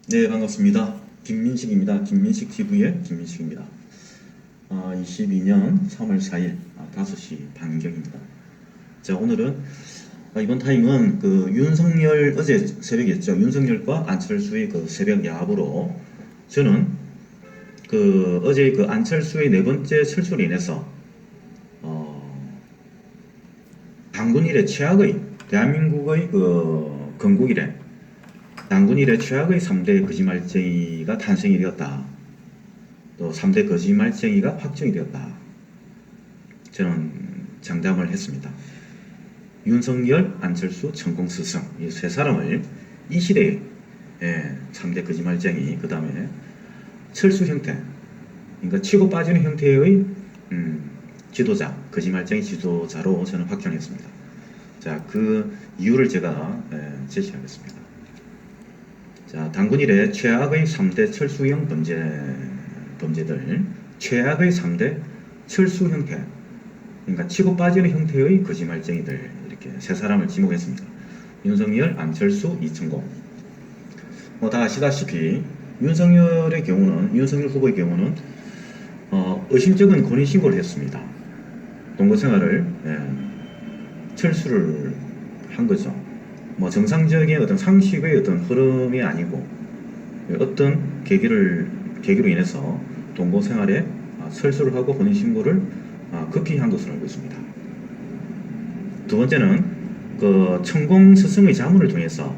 네, 반갑습니다. 김민식입니다. 김민식 TV의 김민식입니다. 22년 3월 4일 5시 반경입니다. 자, 오늘은 이번 타임은 그 윤석열 어제 새벽이었죠. 윤석열과 안철수의 그 새벽 야합으로 저는 그 어제 그 안철수의 네 번째 철수로 인해서 당군 이래 최악의 대한민국의 그 건국 이래 당군 이래 최악의 3대 거짓말쟁이가 탄생이 되었다. 또 3대 거짓말쟁이가 확정이 되었다. 저는 장담을 했습니다. 윤석열, 안철수, 천공스승 이 세 사람을 이 시대에 3대 거짓말쟁이 그 다음에 철수 형태 그러니까 치고 빠지는 형태의 지도자, 거짓말쟁이 지도자로 저는 확정했습니다. 자, 그 이유를 제가 제시하겠습니다. 자, 당군 이래 최악의 3대 철수형 범죄들, 최악의 3대 철수 형태, 그러니까 치고 빠지는 형태의 거짓말쟁이들 이렇게 세 사람을 지목했습니다. 윤석열, 안철수, 이천공. 다 아시다시피 윤석열의 경우는 윤석열 후보의 경우는 의심적인 권위 신고를 했습니다. 동거생활을 철수를 한 거죠. 뭐 정상적인 어떤 상식의 어떤 흐름이 아니고 어떤 계기로 인해서 동거생활에 철수를 하고 혼인신고를 급히 한 것으로 알고 있습니다. 두 번째는 그 천공 스승의 자문을 통해서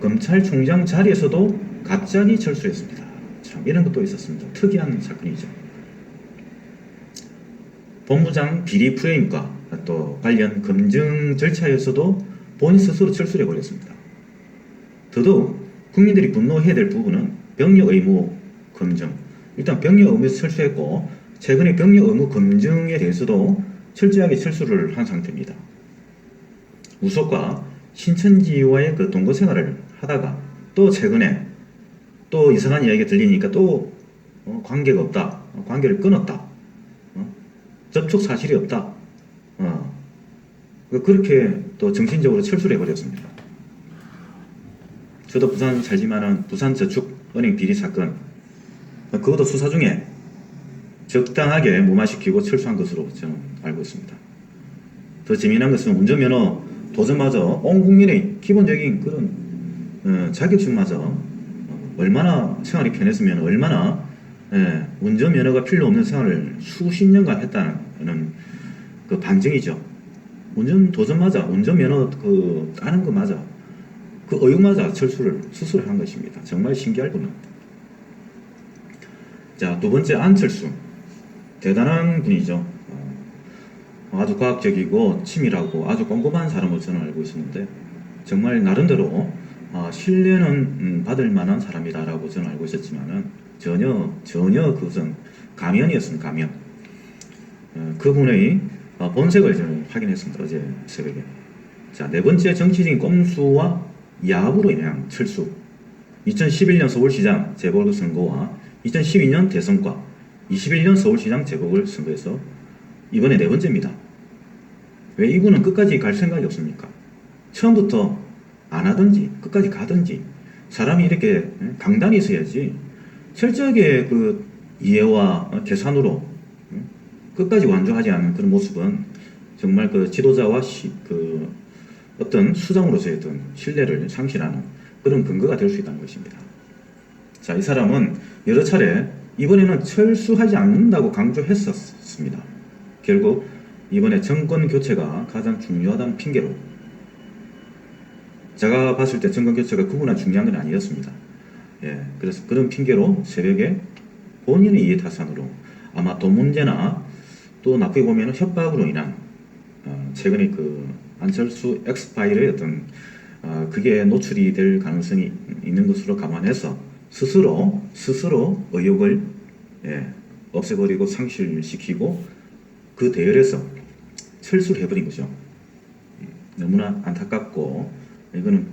검찰총장 자리에서도 갑자기 철수했습니다. 참 이런 것도 있었습니다. 특이한 사건이죠. 본부장 비리 프레임과 또 관련 검증 절차에서도 본인 스스로 철수를 해버렸습니다. 더더욱 국민들이 분노해야 될 부분은 병력 의무 검증. 일단 병력 의무에서 철수했고 최근에 병력 의무 검증에 대해서도 철저하게 철수를 한 상태입니다. 우석과 신천지와의 그 동거 생활을 하다가 또 최근에 또 이상한 이야기가 들리니까 또 관계가 없다. 관계를 끊었다. 접촉 사실이 없다. 그렇게 또 정신적으로 철수를 해버렸습니다. 저도 부산 살지만은 부산저축은행 비리 사건 그것도 수사 중에 적당하게 무마시키고 철수한 것으로 저는 알고 있습니다. 더 재미난 것은 운전면허 도전마저 온 국민의 기본적인 그런 자격증마저 얼마나 생활이 편했으면 얼마나 운전면허가 필요 없는 생활을 수십 년간 했다는 그 반증이죠. 운전 도전 맞아, 운전면허 그 따는 거 맞아, 그 의혹 맞아 철수를 스스로 한 것입니다. 정말 신기할 분입니다. 자, 두 번째 안철수 대단한 분이죠. 아주 과학적이고 치밀하고 아주 꼼꼼한 사람으로 저는 알고 있었는데 정말 나름대로 신뢰는 받을 만한 사람이다라고 저는 알고 있었지만은 전혀 그것은 가면이었습니다. 가면. 그분의 본색을 저는 확인했습니다. 어제 새벽에. 자, 네 번째 정치적인 꼼수와 야합으로 인한 철수. 2011년 서울시장 재보궐선거와 2012년 대선과 21년 서울시장 재보궐선거에서 이번에 네 번째입니다. 왜 이분은 끝까지 갈 생각이 없습니까? 처음부터 안 하든지 끝까지 가든지 사람이 이렇게 강단이 있어야지 철저하게 그 이해와 계산으로 끝까지 완주하지 않은 그런 모습은 정말 그 지도자와 그 어떤 수장으로서의 어떤 신뢰를 상실하는 그런 근거가 될 수 있다는 것입니다. 자, 이 사람은 여러 차례 이번에는 철수하지 않는다고 강조했었습니다. 결국 이번에 정권 교체가 가장 중요하다는 핑계로 제가 봤을 때 정권 교체가 그구나 중요한 건 아니었습니다. 그래서 그런 핑계로 새벽에 본인의 이해타산으로 아마 돈 문제나 또 나쁘게 보면 협박으로 인한 최근에 그 안철수 엑스파일의 어떤 그게 노출이 될 가능성이 있는 것으로 감안해서 스스로 의혹을 없애버리고 상실시키고 그 대열에서 철수를 해버린 거죠. 너무나 안타깝고 이거는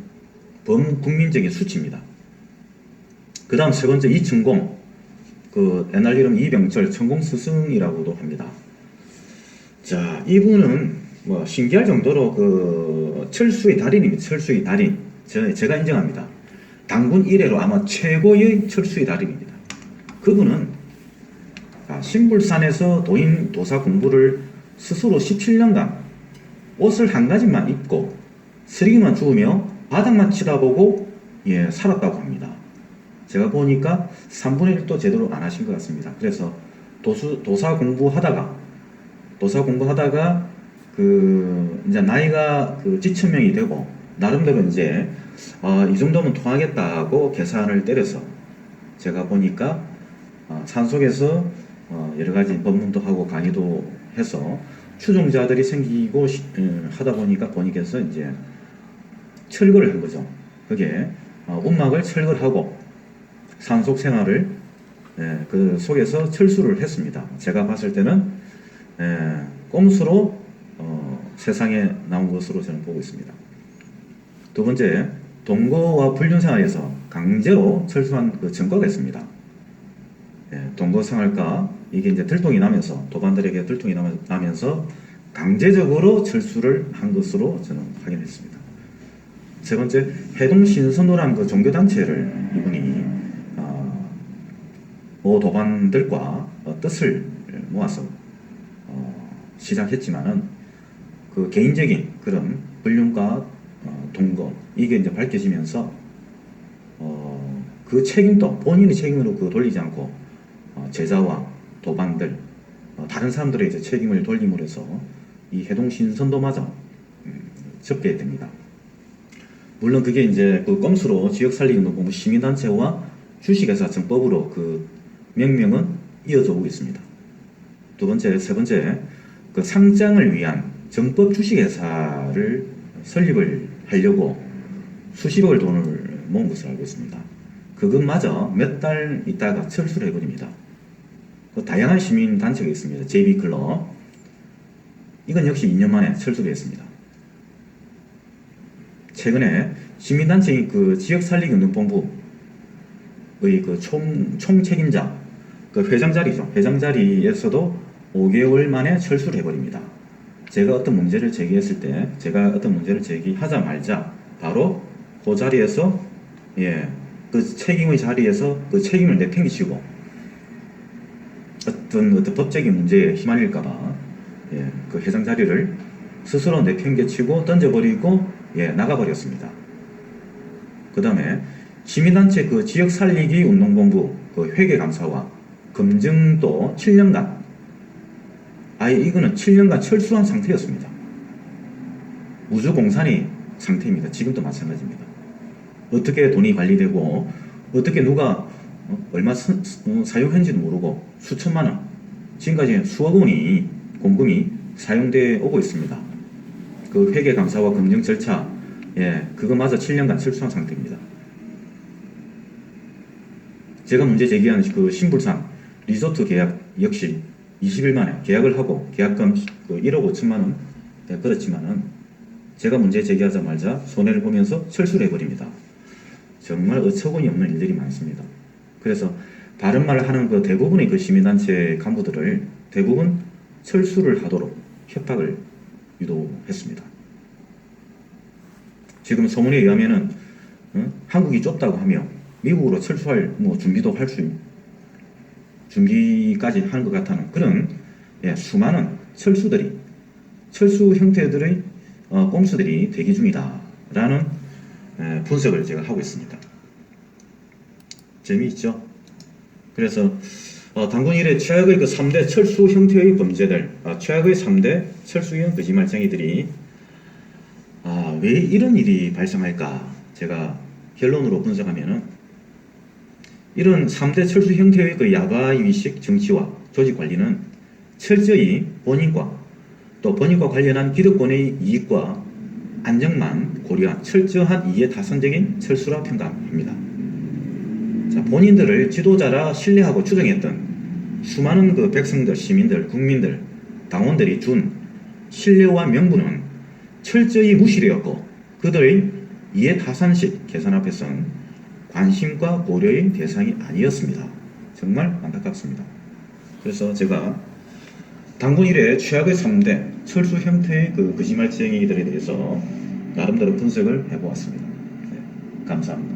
범국민적인 수치입니다. 그 다음 세 번째 이천공, 그 옛날 이름 이병철 천공스승이라고도 합니다. 자, 이분은 뭐 신기할 정도로 그 철수의 달인입니다. 철수의 달인. 제가 인정합니다. 당군 이래로 아마 최고의 철수의 달인입니다. 그분은 신불산에서 도사 공부를 스스로 17년간 옷을 한 가지만 입고 쓰레기만 주우며 바닥만 치다보고 살았다고 합니다. 제가 보니까 3분의 1도 제대로 안 하신 것 같습니다. 그래서 도사 공부하다가 이제 나이가 지천명이 되고 나름대로 이제 이 정도면 통하겠다고 계산을 때려서 제가 보니까 산속에서 여러 가지 법문도 하고 강의도 해서 추종자들이 생기고 하다 보니까 본인께서 이제 철거를 한 거죠. 그게 움막을 철거하고 산속 생활을 그 속에서 철수를 했습니다. 제가 봤을 때는 꼼수로 세상에 나온 것으로 저는 보고 있습니다. 두 번째, 동거와 불륜생활에서 강제로 철수한 그 증거가 있습니다. 동거생활과 이게 이제 들통이 나면서 도반들에게 들통이 나면서 강제적으로 철수를 한 것으로 저는 확인했습니다. 세 번째, 해동신선도라는 그 종교단체를 이분이 도반들과 뜻을 모아서 시작했지만은 그 개인적인 그런 불륜과 동거 이게 이제 밝혀지면서 그 책임도 본인의 책임으로 돌리지 않고 제자와 도반들 다른 사람들의 이제 책임을 돌림으로 해서 이 해동신선도마저 접게 됩니다. 물론 그게 이제 그 꼼수로 지역 살리기 운동 시민단체와 주식회사 정법으로 그 명명은 이어져 오고 있습니다. 세 번째, 그 상장을 위한 정법 주식회사를 설립을 하려고 수십억을 돈을 모은 것을 알고 있습니다. 그것마저 몇 달 있다가 철수를 해버립니다. 그 다양한 시민단체가 있습니다. JB클럽. 이건 역시 2년 만에 철수를 했습니다. 최근에 시민단체인 그 지역살리기운동본부의 그 총책임자, 그 회장 자리에서도 5개월 만에 철수를 해버립니다. 제가 어떤 문제를 제기하자마자 바로 그 자리에서 그 책임의 자리에서 그 책임을 내팽개치고 어떤 법적인 문제에 휘말릴까봐 그 회장 자리를 스스로 내팽개치고 던져버리고 나가버렸습니다. 그 다음에 시민단체 그 지역살리기 운동본부 그 회계감사와 검증도 7년간 이거는 7년간 철수한 상태였습니다. 우주공산이 상태입니다. 지금도 마찬가지입니다. 어떻게 돈이 관리되고 어떻게 누가 얼마 사용했는지도 모르고 수천만 원, 지금까지 수억 원이 공금이 사용되어 오고 있습니다. 그 회계감사와 검증 절차, 그거마저 7년간 철수한 상태입니다. 제가 문제 제기한 그 신불산 리조트 계약 역시 20일 만에 계약을 하고 계약금 1억 5천만 원 그렇지만은 제가 문제 제기하자마자 손해를 보면서 철수를 해버립니다. 정말 어처구니 없는 일들이 많습니다. 그래서 바른 말을 하는 그 대부분의 그 시민단체 간부들을 대부분 철수를 하도록 협박을 유도했습니다. 지금 소문에 의하면은 한국이 좁다고 하며 미국으로 철수할 준비도 할 준비까지 하는 것 같다는 그런 수많은 철수 형태들의 꼼수들이 대기 중이다라는 분석을 제가 하고 있습니다. 재미있죠? 그래서 당군 이래 최악의 그 3대 철수 형태의 범죄들, 최악의 3대 철수형 거짓말쟁이들이 왜 이런 일이 발생할까? 제가 결론으로 분석하면은 이런 3대 철수 형태의 그 야바위식 정치와 조직 관리는 철저히 본인과 또 본인과 관련한 기득권의 이익과 안정만 고려한 철저한 이해타산적인 철수라 평가합니다. 자, 본인들을 지도자라 신뢰하고 추정했던 수많은 그 백성들, 시민들, 국민들, 당원들이 준 신뢰와 명분은 철저히 무시되었고 그들의 이해타산식 계산 앞에서는 관심과 고려의 대상이 아니었습니다. 정말 안타깝습니다. 그래서 제가 당군 이래 최악의 3대 철수 형태의 그 거짓말쟁이들에 대해서 나름대로 분석을 해보았습니다. 감사합니다.